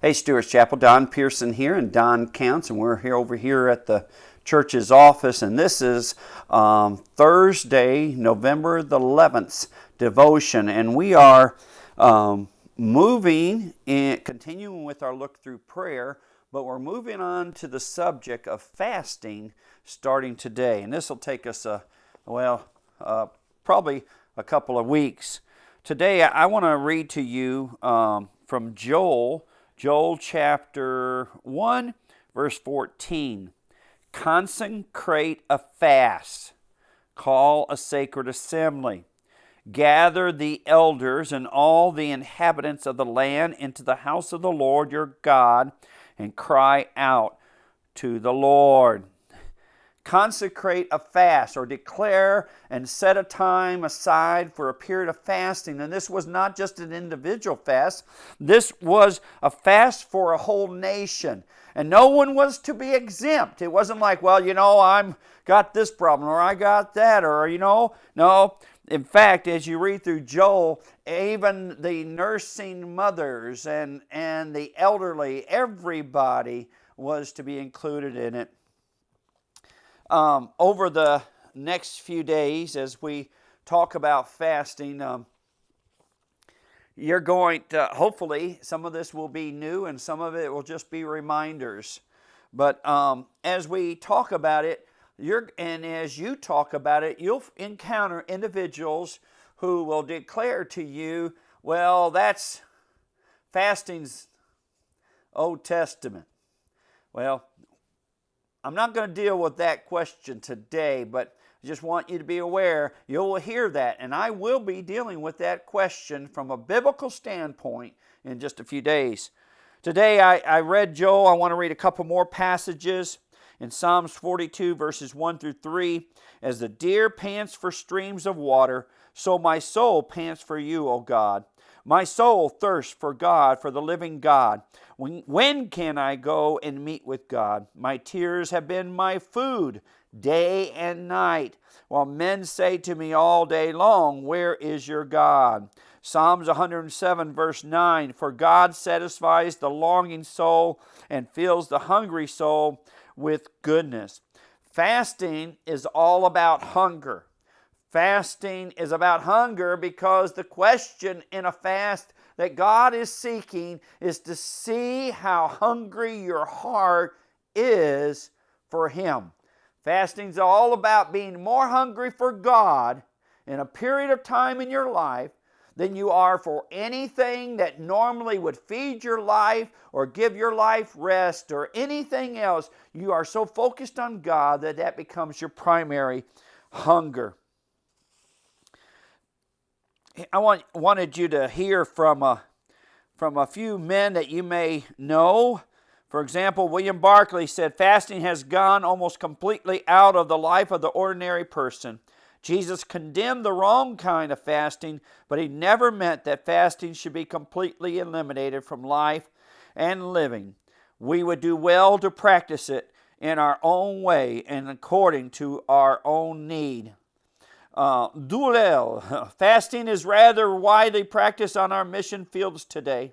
Hey, Stewart's Chapel, Don Pierson here, and Don Counts, and we're here over here at the church's office, and this is Thursday, November the 11th devotion, and we are moving and continuing with our look through prayer, but we're moving on to the subject of fasting starting today, and this will take us probably a couple of weeks. Today, I want to read to you from Joel chapter 1, verse 14. Consecrate a fast, call a sacred assembly, gather the elders and all the inhabitants of the land into the house of the Lord your God, and cry out to the Lord. Consecrate a fast, or declare and set a time aside for a period of fasting. And this was not just an individual fast. This was a fast for a whole nation. And no one was to be exempt. It wasn't like, I'm got this problem, or I got that, or, No. In fact, as you read through Joel, even the nursing mothers and the elderly, everybody was to be included in it. Over the next few days, as we talk about fasting, you're going to, hopefully, some of this will be new and some of it will just be reminders. But as we talk about it, as you talk about it, you'll encounter individuals who will declare to you, well, that's fasting's Old Testament. Well, I'm not going to deal with that question today, but I just want you to be aware, you'll hear that, and I will be dealing with that question from a biblical standpoint in just a few days. Today I read Joel. I want to read a couple more passages in Psalms 42, verses 1 through 3. As the deer pants for streams of water, so my soul pants for you, O God. My soul thirsts for God, for the living God. When can I go and meet with God? My tears have been my food day and night, while men say to me all day long, where is your God? Psalms 107, verse 9, for God satisfies the longing soul and fills the hungry soul with goodness. Fasting is all about hunger. Fasting is about hunger because the question in a fast that God is seeking is to see how hungry your heart is for Him. Fasting is all about being more hungry for God in a period of time in your life than you are for anything that normally would feed your life or give your life rest or anything else. You are so focused on God that becomes your primary hunger. I wanted you to hear from a few men that you may know. For example, William Barclay said, fasting has gone almost completely out of the life of the ordinary person. Jesus condemned the wrong kind of fasting, but He never meant that fasting should be completely eliminated from life and living. We would do well to practice it in our own way and according to our own need. Dulel. Fasting is rather widely practiced on our mission fields today.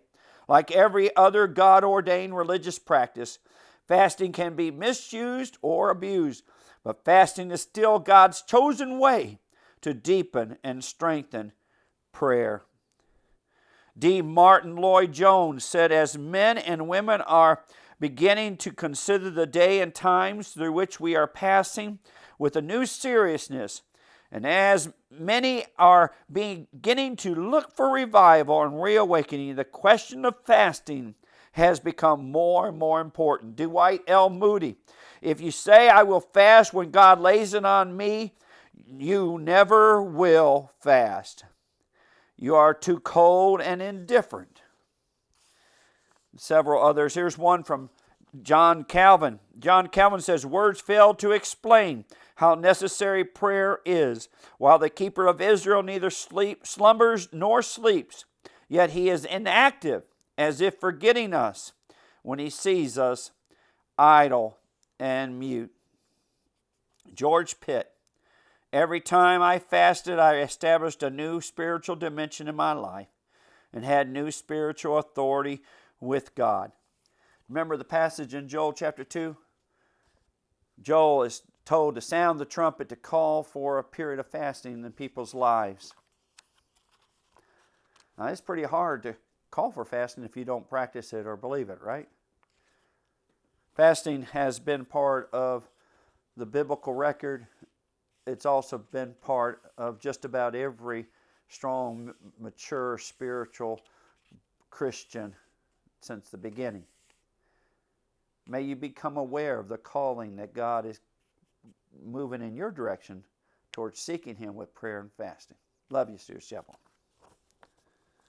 Like every other God-ordained religious practice, fasting can be misused or abused, but fasting is still God's chosen way to deepen and strengthen prayer. D. Martin Lloyd-Jones said, as men and women are beginning to consider the day and times through which we are passing with a new seriousness, and as many are beginning to look for revival and reawakening, the question of fasting has become more and more important. Dwight L. Moody, if you say, I will fast when God lays it on me, you never will fast. You are too cold and indifferent. Several others. Here's one from John Calvin. John Calvin says, words fail to explain how necessary prayer is. While the keeper of Israel neither slumbers nor sleeps, yet he is inactive, as if forgetting us, when he sees us idle and mute. George Pitt. Every time I fasted, I established a new spiritual dimension in my life and had new spiritual authority with God. Remember the passage in Joel chapter 2? Joel is told to sound the trumpet to call for a period of fasting in people's lives. Now, it's pretty hard to call for fasting if you don't practice it or believe it, right? Fasting has been part of the biblical record. It's also been part of just about every strong, mature, spiritual Christian since the beginning. May you become aware of the calling that God is moving in your direction towards seeking Him with prayer and fasting. Love you, Stuart Chapel.